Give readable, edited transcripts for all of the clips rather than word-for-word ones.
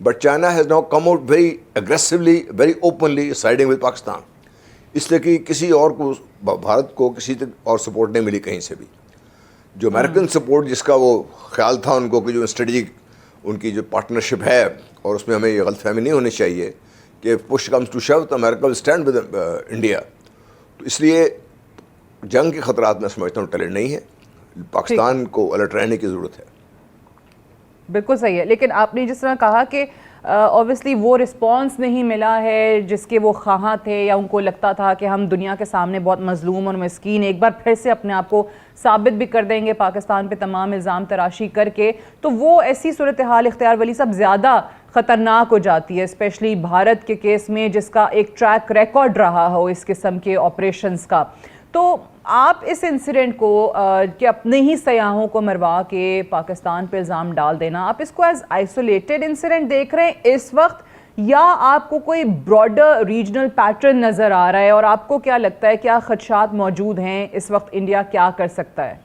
But China has now come out very aggressively, very openly siding with Pakistan. اس لیے کہ کسی اور کو بھارت کو کسی اور سپورٹ نہیں ملی کہیں سے بھی. جو امریکن سپورٹ جس کا وہ خیال تھا ان کو کہ جو اسٹریٹجک ان کی جو پارٹنرشپ ہے, اور اس میں ہمیں یہ غلط فہمی نہیں ہونی چاہیے کہ پش کمز ٹو شو تو امریکہ ول اسٹینڈ ود انڈیا. تو اس لیے جنگ کے خطرات میں سمجھتا ہوں ٹلے نہیں ہے, پاکستان کو الرٹ رہنے کی ضرورت ہے. بالکل صحیح ہے, لیکن آپ نے جس طرح کہا کہ اوبویسلی وہ رسپانس نہیں ملا ہے جس کے وہ خواہاں تھے, یا ان کو لگتا تھا کہ ہم دنیا کے سامنے بہت مظلوم اور مسکین, ایک بار پھر سے اپنے آپ کو ثابت بھی کر دیں گے پاکستان پہ تمام الزام تراشی کر کے, تو وہ ایسی صورتحال اختیار ولی صاحب زیادہ خطرناک ہو جاتی ہے, اسپیشلی بھارت کے کیس میں جس کا ایک ٹریک ریکارڈ رہا ہو اس قسم کے آپریشنز کا. تو آپ اس انسیڈنٹ کو کہ اپنے ہی سیاحوں کو مروا کے پاکستان پہ الزام ڈال دینا, آپ اس کو ایز آئسولیٹڈ انسیڈنٹ دیکھ رہے ہیں اس وقت, یا آپ کو کوئی براڈر ریجنل پیٹرن نظر آ رہا ہے, اور آپ کو کیا لگتا ہے کیا خدشات موجود ہیں اس وقت, انڈیا کیا کر سکتا ہے؟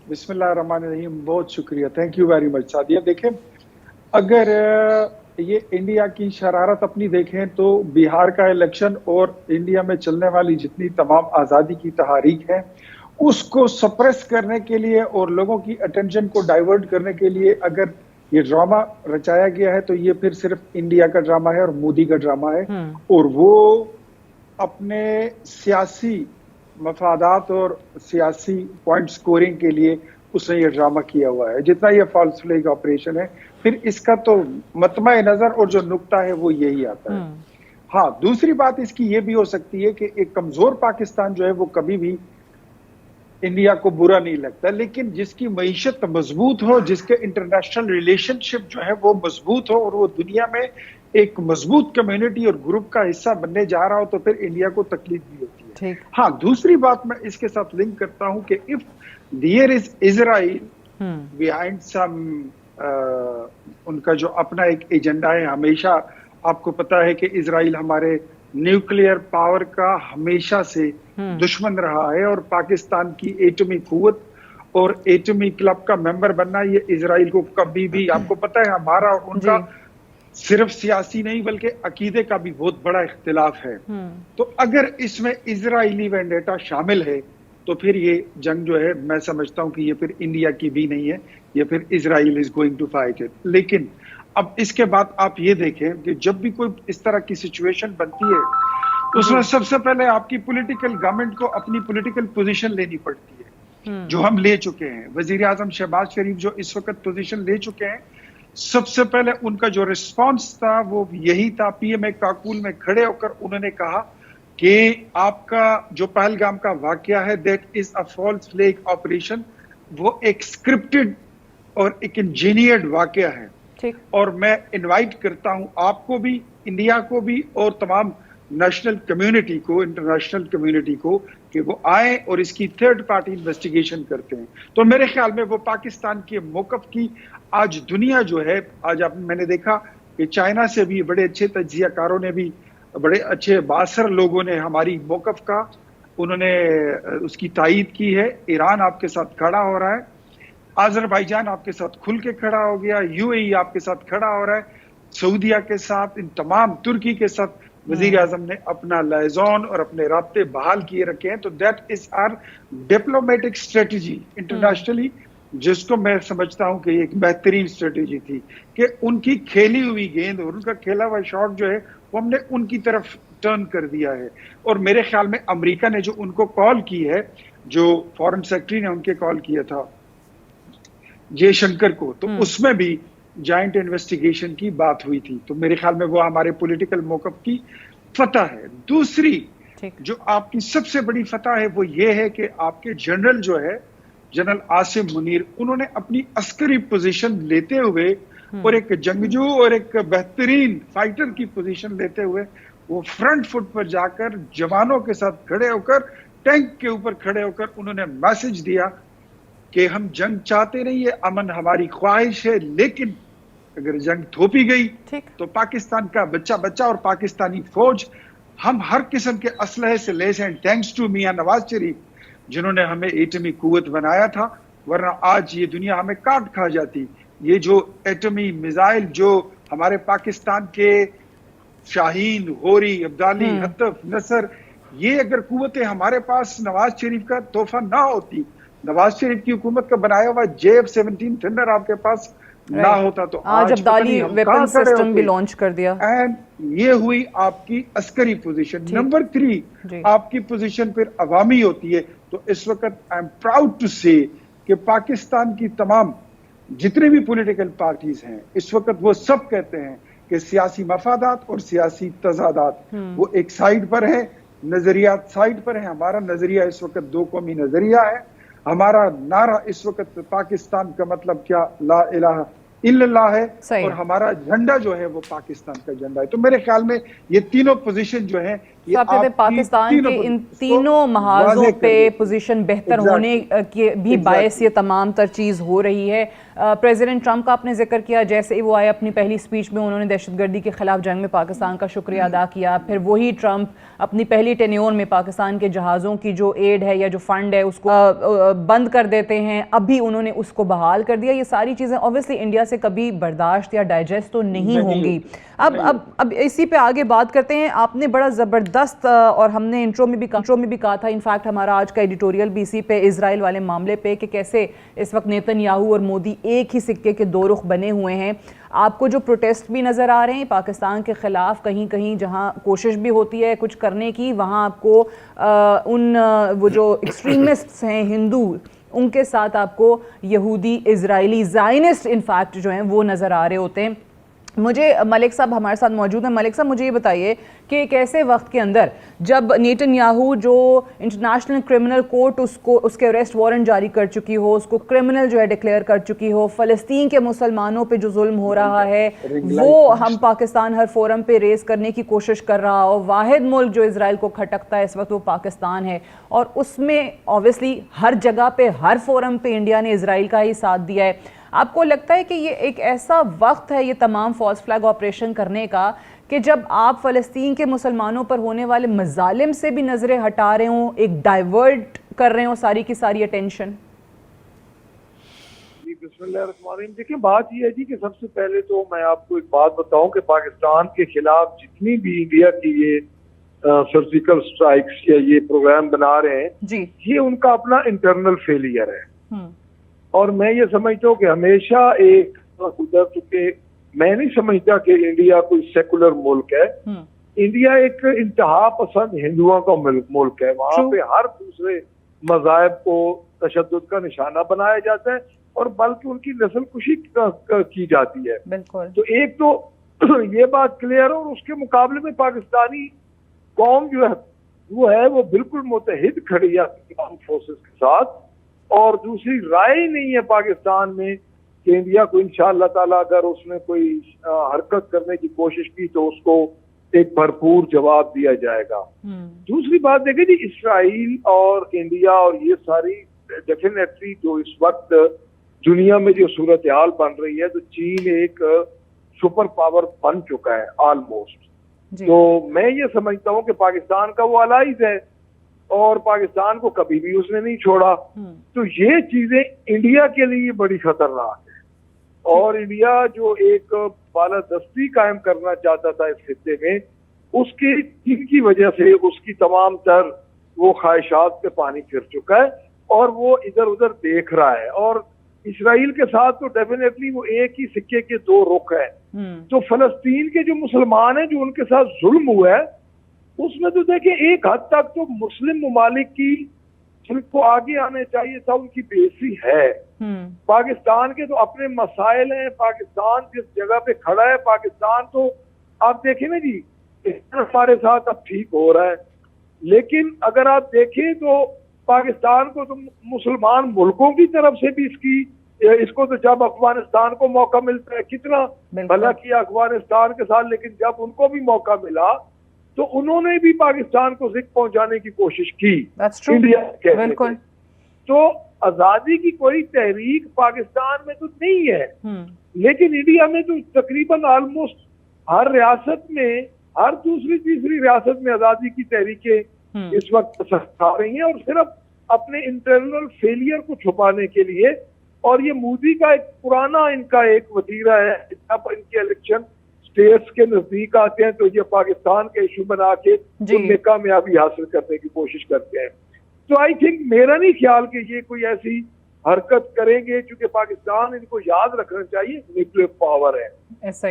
بسم اللہ الرحمن الرحیم, بہت شکریہ, تھینک یو ویری مچ سعدیہ. دیکھیں اگر یہ انڈیا کی شرارت اپنی دیکھیں تو بہار کا الیکشن اور انڈیا میں چلنے والی جتنی تمام آزادی کی تحریک ہے اس کو سپریس کرنے کے لیے اور لوگوں کی اٹینشن کو ڈائیورٹ کرنے کے لیے اگر یہ ڈرامہ رچایا گیا ہے تو یہ پھر صرف انڈیا کا ڈرامہ ہے اور مودی کا ڈرامہ ہے, اور وہ اپنے سیاسی مفادات اور سیاسی پوائنٹ سکورنگ کے لیے اس نے یہ ڈرامہ کیا ہوا ہے. جتنا یہ فالس فلیگ آپریشن ہے, پھر اس کا تو مطمع نظر اور جو نقطہ ہے وہ یہی آتا ہے. ہاں, دوسری بات اس کی یہ بھی ہو سکتی ہے کہ ایک کمزور پاکستان جو ہے وہ کبھی بھی انڈیا کو برا نہیں لگتا, لیکن جس کی معیشت مضبوط ہو, جس کے انٹرنیشنل ریلیشن شپ جو ہے وہ مضبوط ہو, اور وہ دنیا میں ایک مضبوط کمیونٹی اور گروپ کا حصہ بننے جا رہا ہو, تو پھر انڈیا کو تکلیف بھی ہوتی ہے. ہاں, دوسری بات میں اس کے ساتھ لنک کرتا ہوں کہ if there is Israel behind some ان کا جو اپنا ایک ایجنڈا ہے, ہمیشہ آپ کو پتا ہے کہ اسرائیل ہمارے نیوکلیئر پاور کا ہمیشہ سے دشمن رہا ہے, اور پاکستان کی ایٹمی قوت اور ایٹمی کلب کا ممبر بننا یہ اسرائیل کو کبھی بھی, آپ کو پتا ہے ہمارا اور ان کا صرف سیاسی نہیں بلکہ عقیدے کا بھی بہت بڑا اختلاف ہے. تو اگر اس میں اسرائیلی وینڈیٹا شامل ہے تو پھر یہ جنگ جو ہے میں سمجھتا ہوں کہ یہ پھر انڈیا کی بھی نہیں ہے, یہ پھر Israel is going to fight it. لیکن اب اس کے بعد آپ یہ دیکھیں کہ جب بھی کوئی اس طرح کی سچویشن بنتی ہے اس میں سب سے پہلے آپ کی پولیٹیکل گورنمنٹ کو اپنی پولیٹیکل پوزیشن لینی پڑتی ہے, جو ہم لے چکے ہیں. وزیر اعظم شہباز شریف جو اس وقت پوزیشن لے چکے ہیں, سب سے پہلے ان کا جو ریسپانس تھا وہ یہی تھا, پی ایم اے کاکول میں کھڑے ہو کر انہوں نے کہا کہ آپ کا جو پہلگام کا واقعہ ہے that is a false flag operation, وہ ایک اسکرپٹڈ اور ایک انجینئرڈ واقعہ ہے. اور میں انوائٹ کرتا ہوں آپ کو بھی, انڈیا کو بھی, اور تمام نیشنل کمیونٹی کو, انٹرنیشنل کمیونٹی کو, کہ وہ آئیں اور اس کی تھرڈ پارٹی انویسٹیگیشن کرتے ہیں. تو میرے خیال میں وہ پاکستان کے موقف کی آج دنیا جو ہے, آج میں نے دیکھا کہ چائنا سے بھی بڑے اچھے تجزیہ کاروں نے بھی, بڑے اچھے بااثر لوگوں نے ہماری موقف کا انہوں نے اس کی تائید کی ہے. ایران آپ کے ساتھ کھڑا ہو رہا ہے, آذربائیجان آپ کے ساتھ کھل کے کھڑا ہو گیا, یو اے ای آپ کے ساتھ کھڑا ہو رہا ہے, سعودیہ کے ساتھ, ان تمام, ترکی کے ساتھ وزیر اعظم نے اپنا لائزون اور اپنے رابطے بحال کیے رکھے ہیں. تو that is our diplomatic strategy internationally, جس کو میں سمجھتا ہوں کہ یہ ایک بہترین اسٹریٹجی تھی کہ ان کی کھیلی ہوئی گیند اور ان کا کھیلا ہوا شاٹ جو ہے وہ ہم نے ان کی طرف ٹرن کر دیا ہے. اور میرے خیال میں امریکہ نے جو ان کو کال کی ہے, جو فارن سیکرٹری نے ان کے کال کیا تھا جے شنکر کو, تو اس میں بھی جائنٹ انویسٹیگیشن کی بات ہوئی تھی. تو میرے خیال میں وہ ہمارے پولیٹیکل موقف کی فتح ہے. دوسری جو آپ کی سب سے بڑی فتح ہے وہ یہ ہے کہ آپ کے جنرل جو ہے, جنرل عاصم منیر, انہوں نے اپنی عسکری پوزیشن لیتے ہوئے اور ایک جنگجو اور ایک بہترین فائٹر کی پوزیشن لیتے ہوئے وہ فرنٹ فٹ پر جا کر جوانوں کے ساتھ کھڑے ہو کر, ٹینک کے اوپر کھڑے ہو کر انہوں نے میسج دیا کہ ہم جنگ چاہتے نہیں, یہ امن ہماری خواہش ہے, لیکن اگر جنگ تھوپی گئی تو پاکستان کا بچہ بچہ اور پاکستانی فوج ہم ہر قسم کے اسلحے سے لیس ہیں, تھینکس ٹو میاں نواز شریف جنہوں نے ہمیں ایٹمی قوت بنایا تھا, ورنہ آج یہ دنیا ہمیں کاٹ کھا جاتی. یہ جو ایٹمی میزائل جو ہمارے پاکستان کے شاہین، ہوری، عبدالی، حتف، نصر، یہ اگر قوتیں ہمارے پاس نواز شریف کا تحفہ نہ ہوتی، نواز شریف کی حکومت کا بنایا ہوا JF-17 تھنڈر آپ کے پاس نہ ہوتا تو آج عبدالی ویپن سسٹم بھی لانچ کر دیا. اینڈ یہ ہوئی آپ کی عسکری پوزیشن. نمبر 3 آپ کی پوزیشن پھر عوامی ہوتی ہے. تو اس وقت آئی ایم پراؤڈ ٹو سے کہ پاکستان کی تمام جتنے بھی پولیٹیکل پارٹیز ہیں اس وقت وہ سب کہتے ہیں کہ سیاسی مفادات اور سیاسی تضادات وہ ایک سائیڈ پر ہیں، نظریات سائیڈ پر ہیں. ہمارا نظریہ اس وقت 2 قومی نظریہ ہے. ہمارا نعرہ اس وقت پاکستان کا مطلب کیا لا الہ الا اللہ ہے، اور ہمارا جھنڈا جو ہے وہ پاکستان کا جھنڈا ہے. تو میرے خیال میں یہ تینوں پوزیشن جو ہیں یہ پاکستان کے ان تینوں محاذوں پہ پوزیشن بہتر ہونے کے بھی باعث یہ تمام تر چیز ہو رہی ہے. پریزیڈنٹ ٹرمپ کا آپ نے ذکر کیا، جیسے ہی وہ آئے اپنی پہلی سپیچ میں انہوں نے دہشت گردی کے خلاف جنگ میں پاکستان کا شکریہ ادا کیا. پھر وہی ٹرمپ اپنی پہلی ٹینیور میں پاکستان کے جہازوں کی جو ایڈ ہے یا جو فنڈ ہے اس کو بند کر دیتے ہیں. ابھی انہوں نے اس کو بحال کر دیا. یہ ساری چیزیں اوبویسلی انڈیا سے کبھی برداشت یا ڈائجسٹ تو نہیں ہوں گی. اب اسی پہ آگے بات کرتے ہیں. آپ نے بڑا زبردست، اور ہم نے انٹرو میں بھی کہا تھا، انفیکٹ ہمارا آج کا ایڈیٹوریل بھی اسی پہ اسرائیل والے معاملے پہ کہ کیسے اس وقت نیتن یاہو اور مودی ایک ہی سکے کے 2 رخ بنے ہوئے ہیں. آپ کو جو پروٹیسٹ بھی نظر آ رہے ہیں پاکستان کے خلاف، کہیں کہیں جہاں کوشش بھی ہوتی ہے کچھ کرنے کی، وہاں آپ کو وہ جو ایکسٹریمسٹس ہیں ہندو، ان کے ساتھ آپ کو یہودی، اسرائیلی، زائنسٹ انفیکٹ جو ہیں وہ نظر آ رہے ہوتے ہیں. مجھے ملک صاحب ہمارے ساتھ موجود ہیں. ملک صاحب مجھے یہ بتائیے کہ ایک ایسے وقت کے اندر جب نیتن یاہو جو انٹرنیشنل کرمنل کورٹ اس کے اریسٹ وارنٹ جاری کر چکی ہو، اس کو کرمنل جو ہے ڈکلیئر کر چکی ہو، فلسطین کے مسلمانوں پہ جو ظلم ہو رہا ہے وہ ہم پاکستان ہر فورم پہ ریز کرنے کی کوشش کر رہا ہو، واحد ملک جو اسرائیل کو کھٹکتا ہے اس وقت وہ پاکستان ہے، اور اس میں اوبویسلی ہر جگہ پہ ہر فورم پہ انڈیا نے اسرائیل کا ہی ساتھ دیا ہے. آپ کو لگتا ہے کہ یہ ایک ایسا وقت ہے یہ تمام فالس فلیگ آپریشن کرنے کا کہ جب آپ فلسطین کے مسلمانوں پر ہونے والے مظالم سے بھی نظریں ہٹا رہے ہوں، ایک ڈائیورٹ کر رہے ہوں ساری کی ساری اٹینشن؟ جی بسم اللہ الرحمن الرحیم. دیکھیں بات یہ ہے جی کہ سب سے پہلے تو میں آپ کو ایک بات بتاؤں کہ پاکستان کے خلاف جتنی بھی انڈیا کی یہ سرجیکل سٹرائکس یا یہ پروگرام بنا رہے ہیں جی، یہ ان کا اپنا انٹرنل فیلئر ہے. اور میں یہ سمجھتا ہوں کہ ہمیشہ ایک چونکہ میں نہیں سمجھتا کہ انڈیا کوئی سیکولر ملک ہے. انڈیا ایک انتہا پسند ہندوؤں کا ملک ہے. وہاں پہ ہر دوسرے مذاہب کو تشدد کا نشانہ بنایا جاتا ہے اور بلکہ ان کی نسل کشی کی جاتی ہے. بالکل. تو ایک تو یہ بات کلیئر ہے، اور اس کے مقابلے میں پاکستانی قوم جو ہے وہ بالکل متحد کھڑی ہے آرمڈ فورسز کے ساتھ، اور دوسری رائے نہیں ہے پاکستان میں کہ انڈیا کو انشاءاللہ تعالیٰ اگر اس نے کوئی حرکت کرنے کی کوشش کی تو اس کو ایک بھرپور جواب دیا جائے گا. دوسری بات دیکھیں جی، اسرائیل اور انڈیا اور یہ ساری ڈیفینیٹلی جو اس وقت دنیا میں جو صورتحال بن رہی ہے تو چین ایک سپر پاور بن چکا ہے آلموسٹ. تو میں یہ سمجھتا ہوں کہ پاکستان کا وہ الائز ہے اور پاکستان کو کبھی بھی اس نے نہیں چھوڑا. تو یہ چیزیں انڈیا کے لیے بڑی خطرناک ہے، اور انڈیا جو ایک بالادستی قائم کرنا چاہتا تھا اس خطے میں، اس کی وجہ سے اس کی تمام تر وہ خواہشات پہ پانی پھر چکا ہے اور وہ ادھر ادھر دیکھ رہا ہے. اور اسرائیل کے ساتھ تو ڈیفینیٹلی وہ ایک ہی سکے کے 2 رخ ہیں. تو فلسطین کے جو مسلمان ہیں جو ان کے ساتھ ظلم ہوا ہے اس میں تو دیکھیں ایک حد تک تو مسلم ممالک کی جن کو آگے آنے چاہیے تھا ان کی بےعزتی ہے. پاکستان کے تو اپنے مسائل ہیں، پاکستان جس جگہ پہ کھڑا ہے، پاکستان تو آپ دیکھیں نا جی ہمارے ساتھ اب ٹھیک ہو رہا ہے، لیکن اگر آپ دیکھیں تو پاکستان کو تو مسلمان ملکوں کی طرف سے بھی اس کو تو جب افغانستان کو موقع ملتا ہے کتنا بھلا کیا افغانستان کے ساتھ، لیکن جب ان کو بھی موقع ملا تو انہوں نے بھی پاکستان کو ذکر پہنچانے کی کوشش کی انڈیا کے. تو آزادی کی کوئی تحریک پاکستان میں تو نہیں ہے، لیکن انڈیا میں تو تقریباً آلموسٹ ہر ریاست میں، ہر دوسری تیسری ریاست میں آزادی کی تحریکیں اس وقت سکھا رہی ہیں، اور صرف اپنے انٹرنل فیلئر کو چھپانے کے لیے. اور یہ مودی کا ایک پرانا ان کا ایک وتیرہ ہے، جب ان کے الیکشن اسٹیٹس کے نزدیک آتے ہیں تو یہ پاکستان کا ایشو بنا کے ان میں کامیابی حاصل کرنے کی کوشش کرتے ہیں. تو آئی تھنک میرا نہیں خیال کہ یہ کوئی ایسی حرکت کریں گے, چونکہ پاکستان ان کو یاد رکھنا چاہیے نیوکلیر پاور ہے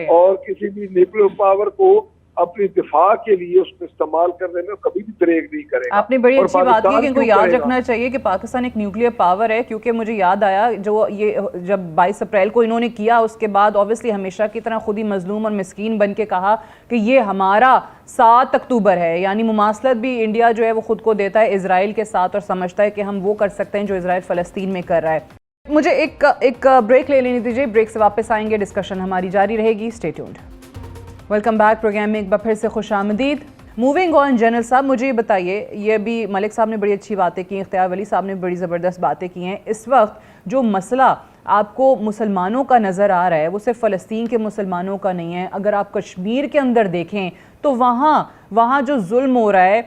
اور کسی بھی نیوکلیر پاور کو اپنی دفاع کے لیے اس کو استعمال کرنے میں کبھی بھی بریک نہیں کرے گا. آپ نے بڑی اچھی بات کی کہ ان کو یاد رکھنا چاہیے کہ پاکستان ایک نیوکلیر پاور ہے, کیونکہ مجھے یاد آیا جو یہ جب 22 اپریل کو انہوں نے کیا اس کے بعد اوبیسلی ہمیشہ کی طرح خود ہی مظلوم اور مسکین بن کے کہا کہ یہ ہمارا 7 اکتوبر ہے, یعنی مماثلت بھی انڈیا جو ہے وہ خود کو دیتا ہے اسرائیل کے ساتھ اور سمجھتا ہے کہ ہم وہ کر سکتے ہیں جو اسرائیل فلسطین میں کر رہا ہے. مجھے ایک بریک لے لینی دیجیے, بریک سے واپس آئیں گے, ڈسکشن ہماری جاری رہے گی. Stay tuned. Welcome back, program میں ایک بار پھر سے خوش آمدید. موونگ آن, جنرل صاحب مجھے یہ بتائیے, یہ بھی ملک صاحب نے بڑی اچھی باتیں کی, اختیار ولی صاحب نے بڑی زبردست باتیں کی ہیں. اس وقت جو مسئلہ آپ کو مسلمانوں کا نظر آ رہا ہے وہ صرف فلسطین کے مسلمانوں کا نہیں ہے. اگر آپ کشمیر کے اندر دیکھیں تو وہاں جو ظلم ہو رہا ہے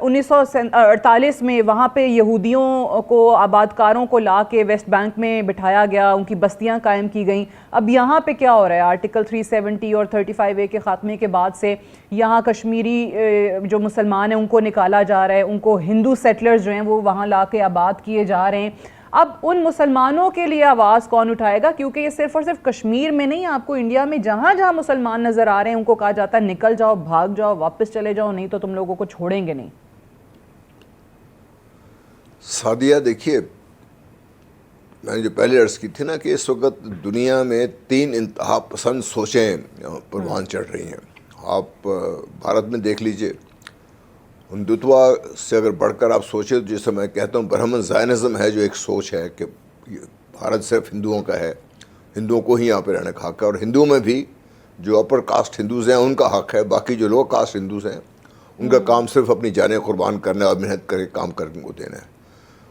1948 میں وہاں پہ یہودیوں کو, آباد کاروں کو لا کے ویسٹ بینک میں بٹھایا گیا, ان کی بستیاں قائم کی گئیں. اب یہاں پہ کیا ہو رہا ہے, آرٹیکل 370 اور 35A کے خاتمے کے بعد سے یہاں کشمیری جو مسلمان ہیں ان کو نکالا جا رہا ہے, ان کو ہندو سیٹلرز جو ہیں وہ وہاں لا کے آباد کیے جا رہے ہیں. اب ان مسلمانوں کے لیے آواز کون اٹھائے گا, کیونکہ یہ صرف اور صرف کشمیر میں نہیں, آپ کو انڈیا میں جہاں جہاں مسلمان نظر آ رہے ہیں ان کو کہا جاتا ہے نکل جاؤ, بھاگ جاؤ, واپس چلے جاؤ, نہیں تو تم لوگوں کو چھوڑیں گے نہیں. سعدیہ دیکھیے, میں نے جو پہلے عرض کی تھی نا کہ اس وقت دنیا میں 3 انتہا پسند سوچیں پروان چڑھ رہی ہیں. آپ بھارت میں دیکھ لیجئے, ہندوتوا سے اگر بڑھ کر آپ سوچیں, جیسے میں کہتا ہوں برہمن زائنزم ہے جو ایک سوچ ہے کہ بھارت صرف ہندوؤں کا ہے, ہندوؤں کو ہی یہاں پہ رہنے کا حق ہے, اور ہندوؤں میں بھی جو اپر کاسٹ ہندوز ہیں ان کا حق ہے, باقی جو لو کاسٹ ہندوز ہیں ان کا کام صرف اپنی جانیں قربان کرنا اور محنت کر کے کام کرنے کو دینا ہے.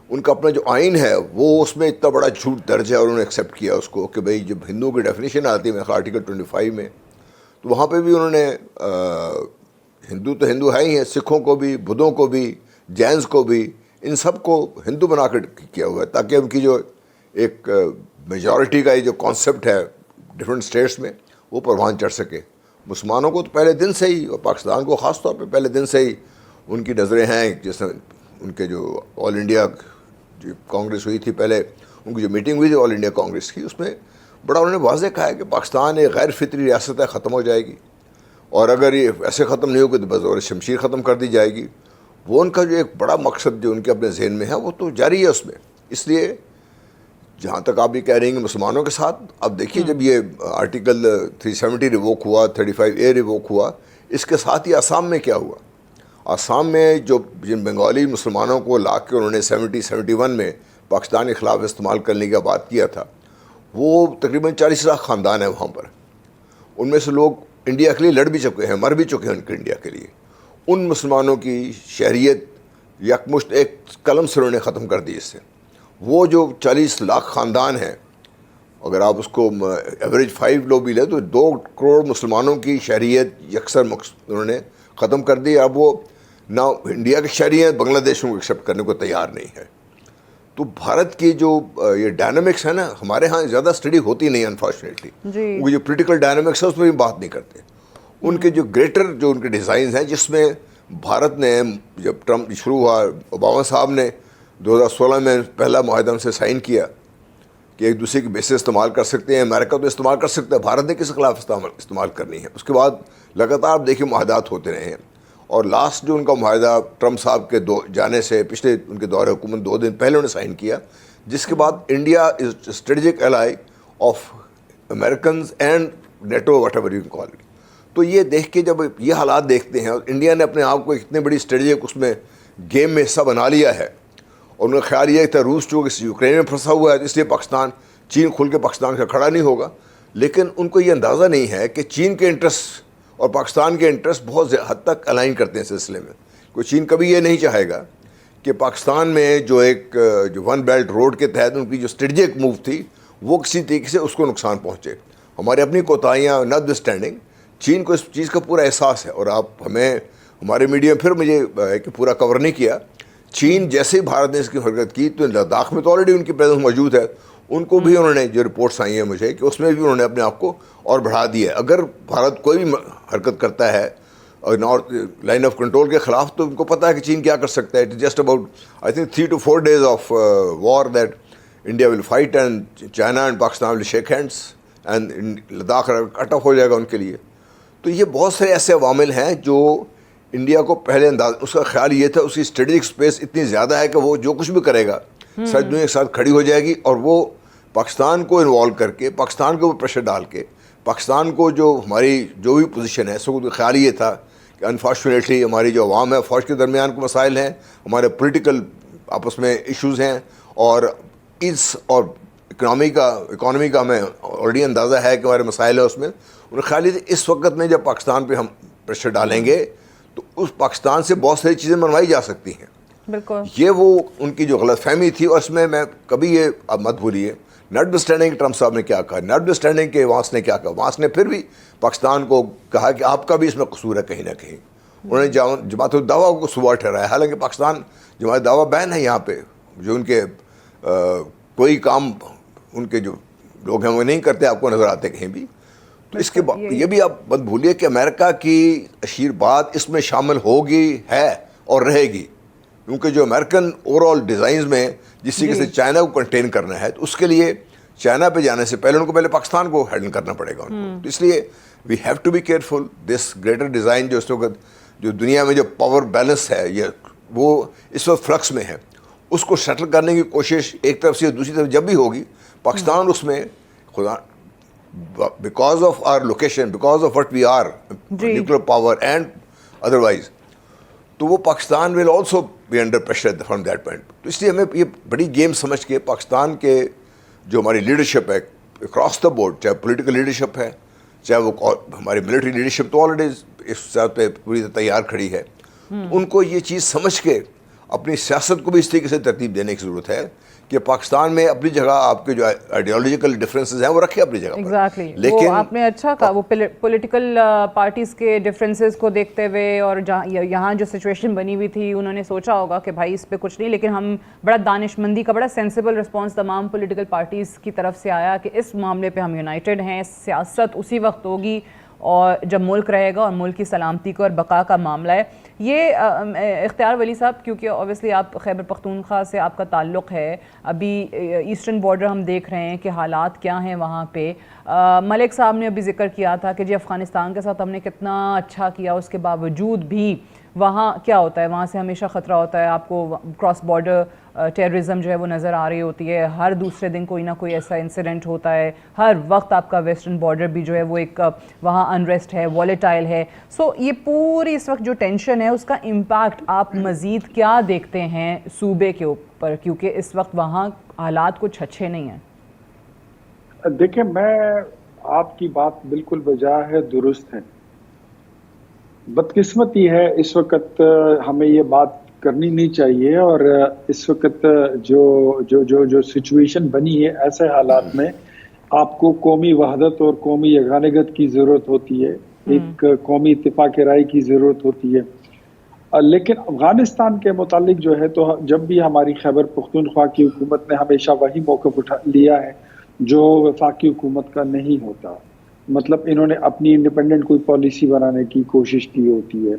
ان کا اپنا جو آئین ہے وہ اس میں اتنا بڑا جھوٹ درج ہے, اور انہوں نے ایکسیپٹ کیا اس کو کہ بھئی جب ہندوؤں کی ڈیفینیشن آتی ہے آرٹیکل 25 میں, تو وہاں پہ بھی انہوں نے ہندو تو ہندو ہے ہی ہیں, سکھوں کو بھی, بدھوں کو بھی, جینز کو بھی, ان سب کو ہندو بنا کر کیا ہوا ہے تاکہ ان کی جو ایک میجورٹی کا یہ جو کانسیپٹ ہے ڈفرینٹ اسٹیٹس میں وہ پروان چڑھ سکے. مسلمانوں کو تو پہلے دن سے ہی, اور پاکستان کو خاص طور پہ پہلے دن سے ہی ان کی نظریں ہیں. جیسے ان کے جو آل انڈیا جو کانگریس ہوئی تھی پہلے, ان کی جو میٹنگ ہوئی تھی آل انڈیا کانگریس کی, اس میں بڑا انہوں نے واضح کہا ہے کہ پاکستان ایک غیر فطری ریاست ہے, ختم ہو جائے گی, اور اگر یہ ایسے ختم نہیں ہوگی تو بزور شمشیر ختم کر دی جائے گی. وہ ان کا جو ایک بڑا مقصد جو ان کے اپنے ذہن میں ہے وہ تو جاری ہے اس میں. اس لیے جہاں تک آپ یہ کہہ رہی ہیں کہ مسلمانوں کے ساتھ, اب دیکھیے جب یہ آرٹیکل 370 ریووک ہوا, 35A ریووک ہوا, اس کے ساتھ ہی آسام میں کیا ہوا. آسام میں جو جن بنگالی مسلمانوں کو لا کے انہوں نے 71 میں پاکستان کے خلاف استعمال کرنے کا بات کیا تھا, وہ تقریباً 40 لاکھ خاندان ہیں وہاں پر. ان میں سے لوگ انڈیا کے لیے لڑ بھی چکے ہیں, مر بھی چکے ہیں انڈیا کے لیے. ان مسلمانوں کی شہریت یکمشت ایک قلم سے انہوں نے ختم کر دی. اس سے وہ جو 40 لاکھ خاندان ہیں, اگر آپ اس کو ایوریج 5 لو بھی لیں تو 2 کروڑ مسلمانوں کی شہریت یکسر انہوں نے ختم کر دی. اب وہ نہ انڈیا کے شہری ہیں, بنگلہ دیشوں کو ایکسیپٹ کرنے کو تیار نہیں ہے. تو بھارت کی جو یہ ڈائنامکس ہے نا, ہمارے ہاں زیادہ اسٹڈی ہوتی نہیں انفارچونیٹلی. وہ جو پولیٹیکل ڈائنامکس ہے اس میں بھی بات نہیں کرتے. ان کے جو گریٹر جو ان کے ڈیزائنز ہیں, جس میں بھارت نے جب ٹرمپ شروع ہوا, اوباما صاحب نے 2016 میں پہلا معاہدہ ہم سے سائن کیا کہ ایک دوسرے کی بیسز استعمال کر سکتے ہیں. امریکہ تو استعمال کر سکتا ہے, بھارت نے کس خلاف استعمال کرنی ہے. اس کے بعد لگاتار آپ دیکھیے معاہدات ہوتے رہے ہیں, اور لاسٹ جو ان کا معاہدہ ٹرمپ صاحب کے جانے سے پچھلے ان کے دور حکومت 2 دن پہلے انہوں نے سائن کیا, جس کے بعد India is strategic ally of Americans and NATO whatever you can call it. تو یہ دیکھ کے جب یہ حالات دیکھتے ہیں, اور انڈیا نے اپنے آپ کو اتنے بڑی اسٹریٹجک اس میں گیم میں حصہ بنا لیا ہے, اور ان کا خیال یہ تھا روس جو یوکرین میں پھنسا ہوا ہے اس لیے پاکستان, چین کھل کے پاکستان کا کھڑا نہیں ہوگا. لیکن ان کو یہ اندازہ نہیں ہے کہ چین کے انٹرسٹ اور پاکستان کے انٹرسٹ بہت حد تک الائن کرتے ہیں سلسلے میں. کوئی چین کبھی یہ نہیں چاہے گا کہ پاکستان میں جو ایک جو ون بیلٹ روڈ کے تحت ان کی جو اسٹریٹجک موو تھی وہ کسی طریقے سے اس کو نقصان پہنچے. ہماری اپنی کوتاہیاں ناٹ اسٹینڈنگ, چین کو اس چیز کا پورا احساس ہے. اور آپ ہمیں ہمارے میڈیا پھر مجھے کہ پورا کور نہیں کیا, چین جیسے ہی بھارت نے اس کی حرکت کی تو لداخ میں تو آلریڈی ان کی پریزنس موجود ہے, ان کو بھی انہوں نے, جو رپورٹس آئی ہیں مجھے, کہ اس میں بھی انہوں نے اپنے آپ کو اور بڑھا دیا ہے. اگر بھارت کوئی بھی حرکت کرتا ہے اور نارتھ لائن آف کنٹرول کے خلاف, تو ان کو پتہ ہے کہ چین کیا کر سکتا ہے. It is just about I think 3 to 4 days of war that India will fight and China and Pakistan will shake hands and Ladakh cut off ہو جائے گا ان کے لیے. تو یہ بہت سے ایسے عوامل ہیں جو انڈیا کو پہلے اس کا خیال یہ تھا, اس کی اسٹریٹجک اسپیس اتنی زیادہ ہے کہ وہ جو کچھ بھی کرے گا ساری دنیا کے ساتھ کھڑی ہو جائے گی, اور وہ پاکستان کو انوالو کر کے, پاکستان کے اوپر پریشر ڈال کے, پاکستان کو جو ہماری جو بھی پوزیشن ہے, سو خیال یہ تھا کہ انفارچونیٹلی ہماری جو عوام ہے, فوج کے درمیان کو مسائل ہیں, ہمارے پولیٹیکل آپس میں ایشوز ہیں, اور اور اکانومی کا ہمیں آلریڈی اندازہ ہے کہ ہمارے مسائل ہیں اس میں. انہیں خیال یہ تھا اس وقت میں جب پاکستان پہ ہم پریشر ڈالیں گے تو اس پاکستان سے بہت ساری چیزیں منوائی جا سکتی ہیں. بالکل یہ وہ ان کی جو غلط فہمی تھی, اور اس میں کبھی یہ اب مت بھولیے, ناٹ بسٹینڈنگ ٹرمپ صاحب نے کیا کہا, ناٹ بسٹینڈنگ کہ وانس نے کیا کہا, وانس نے پھر بھی پاکستان کو کہا کہ آپ کا بھی اس میں قصور ہے کہیں نہ کہیں. انہوں نے جماعت الدعوہ کو قصوروار ٹھہرایا, حالانکہ پاکستان جماعت الدعوہ بین ہے یہاں پہ, جو ان کے کوئی کام ان کے جو لوگ ہیں وہ نہیں کرتے, آپ کو نظر آتے کہیں بھی. تو اس کے بعد یہ بھی آپ مت بھولیے کہ امریکہ کی اشیر بات اس میں شامل ہوگی, ہے اور رہے گی, کیونکہ جو امریکن اوور آل ڈیزائنز میں جس طریقے سے چائنا کو کنٹین کرنا ہے, تو اس کے لیے چائنا پہ جانے سے پہلے ان کو پہلے پاکستان کو ہینڈل کرنا پڑے گا ان کو. تو اس لیے we have to be careful. This greater design جو اس وقت جو دنیا میں جو پاور بیلنس ہے, یہ وہ اس وقت فلکس میں ہے, اس کو سیٹل کرنے کی کوشش ایک طرف سے دوسری طرف جب بھی ہوگی, پاکستان اس میں خدا because of our location, because of what we are nuclear power and otherwise, تو وہ Pakistan will also be under pressure from that point. تو اس لیے ہمیں یہ بڑی گیم سمجھ کے پاکستان کے جو ہماری لیڈرشپ ہے اکراس دا بورڈ, چاہے پولیٹیکل لیڈرشپ ہے, چاہے وہ ہماری ملٹری لیڈرشپ, تو آلریڈی اس ساتھ پہ پوری طرح تیار کھڑی ہے. ان کو یہ چیز سمجھ کے اپنی سیاست کو بھی اس طریقے سے ترتیب دینے کی ضرورت ہے کہ پاکستان میں اپنی جگہ آپ کے جو آئیڈیالوجیکل ڈفرینسز ہیں وہ رکھے اپنی جگہ پر. لیکن آپ نے اچھا کہا, وہ پولیٹیکل پارٹیز کے ڈفرینسز کو دیکھتے ہوئے, اور یہاں جو سچویشن بنی ہوئی تھی, انہوں نے سوچا ہوگا کہ بھائی اس پہ کچھ نہیں, لیکن ہم بڑا دانش مندی کا بڑا سینسیبل رسپانس تمام پولیٹیکل پارٹیز کی طرف سے آیا کہ اس معاملے پہ ہم یونائٹڈ ہیں, سیاست اسی وقت ہوگی اور جب ملک رہے گا اور ملک کی سلامتی کو اور بقا کا معاملہ ہے. یہ اختیار ولی صاحب, کیونکہ اوبیسلی آپ خیبر پختونخوا سے آپ کا تعلق ہے, ابھی ایسٹرن بارڈر ہم دیکھ رہے ہیں کہ حالات کیا ہیں وہاں پہ. ملک صاحب نے ابھی ذکر کیا تھا کہ جی افغانستان کے ساتھ ہم نے کتنا اچھا کیا, اس کے باوجود بھی وہاں کیا ہوتا ہے, وہاں سے ہمیشہ خطرہ ہوتا ہے. آپ کو کراس بارڈر ٹیررزم جو ہے وہ نظر آ رہی ہوتی ہے, ہر دوسرے دن کوئی نہ کوئی ایسا انسیڈنٹ ہوتا ہے, ہر وقت آپ کا ویسٹرن بارڈر بھی جو ہے وہ ایک وہاں انریسٹ ہے, والیٹائل ہے. سو یہ پوری اس وقت جو ٹینشن ہے, اس کا امپیکٹ آپ مزید کیا دیکھتے ہیں صوبے کے اوپر, کیونکہ اس وقت وہاں حالات کچھ اچھے نہیں ہیں. دیکھیں, میں آپ کی بات بالکل بجا ہے, درست ہے. بدقسمتی ہے اس وقت ہمیں یہ بات کرنی نہیں چاہیے, اور اس وقت جو جو جو جو سچویشن بنی ہے, ایسے حالات میں آپ کو قومی وحدت اور قومی یگانگت کی ضرورت ہوتی ہے, ایک قومی اتفاق رائے کی ضرورت ہوتی ہے. لیکن افغانستان کے متعلق جو ہے, تو جب بھی ہماری خیبر پختونخوا کی حکومت نے ہمیشہ وہی موقف اٹھا لیا ہے جو وفاقی حکومت کا نہیں ہوتا. مطلب انہوں نے اپنی انڈیپینڈنٹ کوئی پالیسی بنانے کی کوشش کی ہوتی ہے,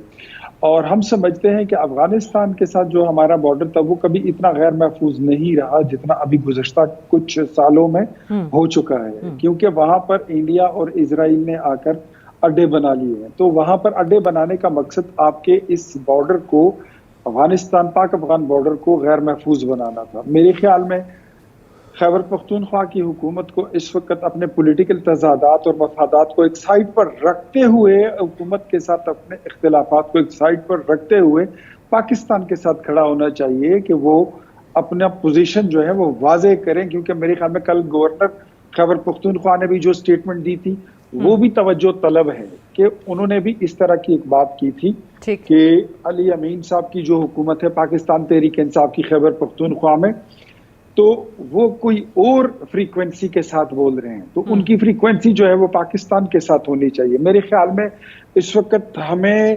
اور ہم سمجھتے ہیں کہ افغانستان کے ساتھ جو ہمارا بارڈر تھا وہ کبھی اتنا غیر محفوظ نہیں رہا جتنا ابھی گزشتہ کچھ سالوں میں ہو چکا ہے, کیونکہ وہاں پر انڈیا اور اسرائیل نے آ کر اڈے بنا لیے ہیں. تو وہاں پر اڈے بنانے کا مقصد آپ کے اس بارڈر کو, افغانستان پاک افغان بارڈر کو غیر محفوظ بنانا تھا. میرے خیال میں خیبر پختونخوا کی حکومت کو اس وقت اپنے پولیٹیکل تضادات اور مفادات کو ایک سائڈ پر رکھتے ہوئے, حکومت کے ساتھ اپنے اختلافات کو ایک سائڈ پر رکھتے ہوئے پاکستان کے ساتھ کھڑا ہونا چاہیے کہ وہ اپنا پوزیشن جو ہے وہ واضح کریں. کیونکہ میرے خیال میں کل گورنر خیبر پختونخوا نے بھی جو سٹیٹمنٹ دی تھی وہ بھی توجہ طلب ہے, کہ انہوں نے بھی اس طرح کی ایک بات کی تھی کہ علی امین صاحب کی جو حکومت ہے پاکستان تحریک انصاف کی خیبر پختونخوا میں, تو وہ کوئی اور فریکوینسی کے ساتھ بول رہے ہیں, تو ان کی فریکوینسی جو ہے وہ پاکستان کے ساتھ ہونی چاہیے. میرے خیال میں اس وقت ہمیں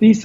30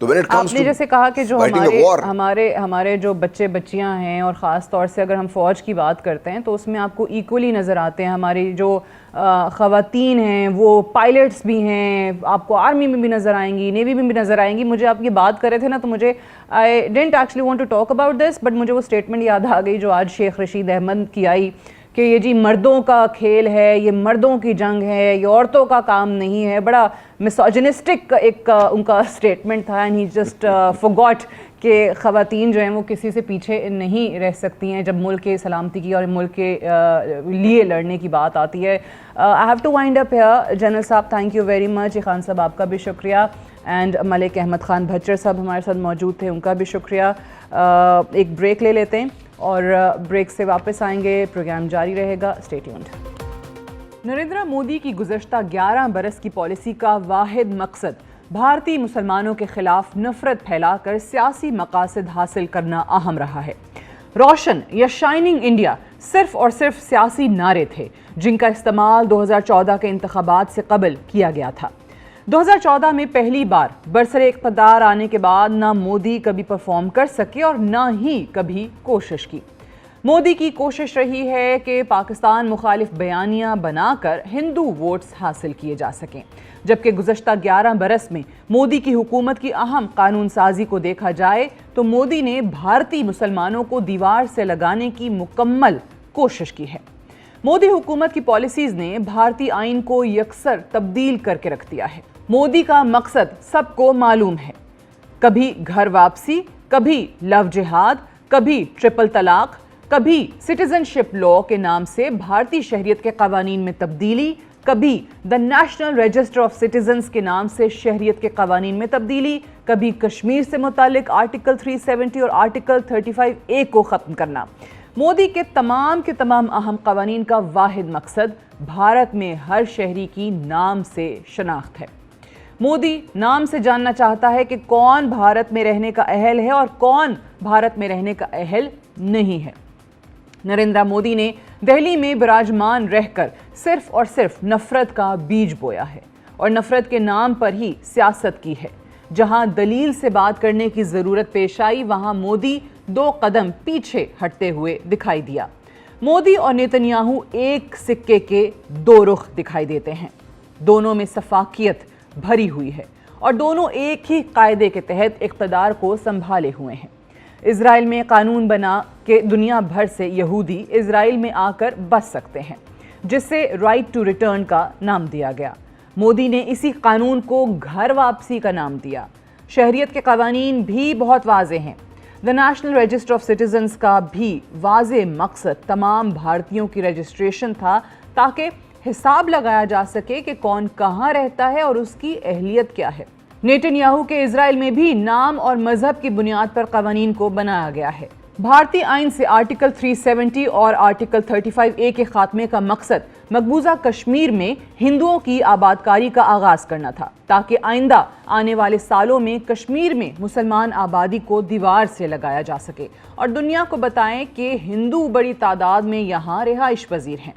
تو when it comes آپ نے to جیسے کہا کہ جو fighting a war, ہمارے جو بچے بچیاں ہیں، اور خاص طور سے اگر ہم فوج کی بات کرتے ہیں تو اس میں آپ کو ایکولی نظر آتے ہیں. ہماری جو خواتین ہیں وہ پائلٹس بھی ہیں، آپ کو آرمی میں بھی نظر آئیں گی، نیوی میں بھی نظر آئیں گی. مجھے آپ یہ بات کر رہے تھے نا تو مجھے I didn't actually want to talk about this, but مجھے وہ اسٹیٹمنٹ یاد آ گئی جو آج شیخ رشید احمد کی آئی کہ یہ جی مردوں کا کھیل ہے، یہ مردوں کی جنگ ہے، یہ عورتوں کا کام نہیں ہے. بڑا مسوجنسٹک ایک ان کا اسٹیٹمنٹ تھا، اینڈ ہی جسٹ فورگاٹ کہ خواتین جو ہیں وہ کسی سے پیچھے نہیں رہ سکتی ہیں جب ملک کے سلامتی کی اور ملک کے لیے لڑنے کی بات آتی ہے. I have to wind up here. General صاحب thank you very much. Khan صاحب آپ کا بھی شکریہ، اینڈ ملک احمد خان بھچر صاحب ہمارے ساتھ موجود تھے، ان کا بھی شکریہ. ایک بریک لے لیتے ہیں اور بریک سے واپس آئیں گے. پروگرام جاری رہے گا، اسٹے ٹیونڈ. نریندر مودی کی گزشتہ 11 برس کی پالیسی کا واحد مقصد بھارتی مسلمانوں کے خلاف نفرت پھیلا کر سیاسی مقاصد حاصل کرنا اہم رہا ہے. روشن یا شائننگ انڈیا صرف اور صرف سیاسی نعرے تھے جن کا استعمال 2014 کے انتخابات سے قبل کیا گیا تھا. 2014 میں پہلی بار برسر اقتدار آنے کے بعد نہ مودی کبھی پرفارم کر سکے اور نہ ہی کبھی کوشش کی. مودی کی کوشش رہی ہے کہ پاکستان مخالف بیانیاں بنا کر ہندو ووٹس حاصل کیے جا سکیں، جبکہ گزشتہ 11 برس میں مودی کی حکومت کی اہم قانون سازی کو دیکھا جائے تو مودی نے بھارتی مسلمانوں کو دیوار سے لگانے کی مکمل کوشش کی ہے. مودی حکومت کی پالیسیز نے بھارتی آئین کو یکسر تبدیل کر کے رکھ دیا ہے. مودی کا مقصد سب کو معلوم ہے، کبھی گھر واپسی، کبھی لو جہاد، کبھی ٹرپل طلاق، کبھی سٹیزن شپ لا کے نام سے بھارتی شہریت کے قوانین میں تبدیلی، کبھی دا نیشنل رجسٹر آف سٹیزنز کے نام سے شہریت کے قوانین میں تبدیلی، کبھی کشمیر سے متعلق آرٹیکل 370 اور آرٹیکل 35A کو ختم کرنا. مودی کے تمام اہم قوانین کا واحد مقصد بھارت میں ہر شہری کی نام سے شناخت ہے. مودی نام سے جاننا چاہتا ہے کہ کون بھارت میں رہنے کا اہل ہے اور کون بھارت میں رہنے کا اہل نہیں ہے. نریندر مودی نے دہلی میں براجمان رہ کر صرف اور صرف نفرت کا بیج بویا ہے اور نفرت کے نام پر ہی سیاست کی ہے. جہاں دلیل سے بات کرنے کی ضرورت پیش آئی وہاں مودی 2 قدم پیچھے ہٹتے ہوئے دکھائی دیا. مودی اور نیتنیاہو ایک سکے کے 2 رخ دکھائی دیتے ہیں. دونوں میں سفاکیت بھری ہوئی ہے اور دونوں ایک ہی قاعدے کے تحت اقتدار کو سنبھالے ہوئے ہیں. اسرائیل میں قانون بنا کہ دنیا بھر سے یہودی اسرائیل میں آ کر بس سکتے ہیں، جس سے رائٹ ٹو ریٹرن کا نام دیا گیا. مودی نے اسی قانون کو گھر واپسی کا نام دیا. شہریت کے قوانین بھی بہت واضح ہیں. دا نیشنل رجسٹر آف سٹیزنز کا بھی واضح مقصد تمام بھارتیوں کی رجسٹریشن تھا تاکہ حساب لگایا جا سکے کہ کون کہاں رہتا ہے اور اس کی اہلیت کیا ہے. نیتنیاہو کے اسرائیل میں بھی نام اور مذہب کی بنیاد پر قوانین کو بنایا گیا ہے. بھارتی آئین سے آرٹیکل 370 اور آرٹیکل 35A کے خاتمے کا مقصد مقبوضہ کشمیر میں ہندوؤں کی آبادکاری کا آغاز کرنا تھا تاکہ آئندہ آنے والے سالوں میں کشمیر میں مسلمان آبادی کو دیوار سے لگایا جا سکے اور دنیا کو بتائیں کہ ہندو بڑی تعداد میں یہاں رہائش پذیر ہیں.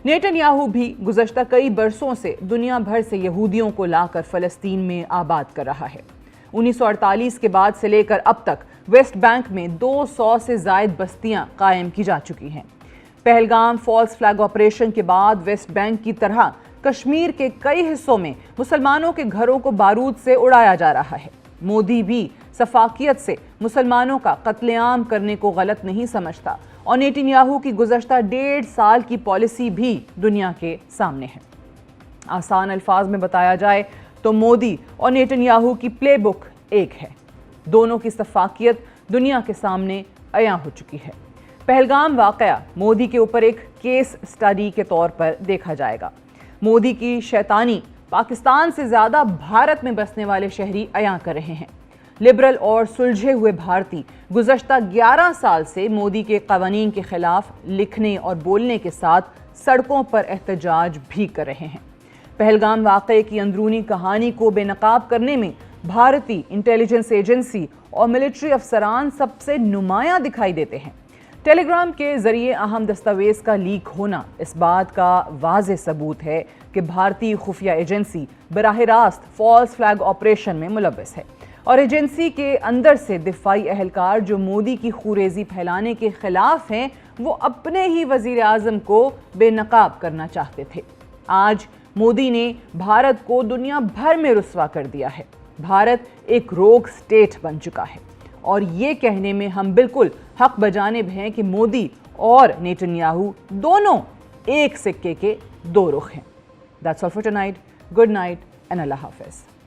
نیتنیاہو بھی گزشتہ کئی برسوں سے دنیا بھر سے یہودیوں کو لا کر فلسطین میں آباد کر رہا ہے. 1948 کے بعد سے لے کر اب تک ویسٹ بینک میں 200 سے زائد بستیاں قائم کی جا چکی ہیں. پہلگام فالس فلیگ آپریشن کے بعد ویسٹ بینک کی طرح کشمیر کے کئی حصوں میں مسلمانوں کے گھروں کو بارود سے اڑایا جا رہا ہے. مودی بھی سفاکیت سے مسلمانوں کا قتل عام کرنے کو غلط نہیں سمجھتا اور نیتنیاہو کی گزشتہ 1.5 سال کی پالیسی بھی دنیا کے سامنے ہے. آسان الفاظ میں بتایا جائے تو مودی اور نیتنیاہو کی پلے بک ایک ہے. دونوں کی سفاکیت دنیا کے سامنے عیاں ہو چکی ہے. پہلگام واقعہ مودی کے اوپر ایک کیس سٹڈی کے طور پر دیکھا جائے گا. مودی کی شیطانی پاکستان سے زیادہ بھارت میں بسنے والے شہری عیاں کر رہے ہیں. لبرل اور سلجھے ہوئے بھارتی گزشتہ 11 سال سے مودی کے قوانین کے خلاف لکھنے اور بولنے کے ساتھ سڑکوں پر احتجاج بھی کر رہے ہیں. پہلگام واقعے کی اندرونی کہانی کو بے نقاب کرنے میں بھارتی انٹیلیجنس ایجنسی اور ملٹری افسران سب سے نمایاں دکھائی دیتے ہیں. ٹیلی گرام کے ذریعے اہم دستاویز کا لیک ہونا اس بات کا واضح ثبوت ہے کہ بھارتی خفیہ ایجنسی براہ راست فالس فلیگ آپریشن میں ملوث ہے. اور ایجنسی کے اندر سے دفاعی اہلکار جو مودی کی خوریزی پھیلانے کے خلاف ہیں وہ اپنے ہی وزیر اعظم کو بے نقاب کرنا چاہتے تھے۔ آج مودی نے بھارت کو دنیا بھر میں رسوا کر دیا ہے۔ بھارت ایک روگ سٹیٹ بن چکا ہے اور یہ کہنے میں ہم بالکل حق بجانب ہیں کہ مودی اور نیتن یاہو دونوں ایک سکے کے دو رخ ہیں۔ That's all for tonight. Good night and Allah Hafiz.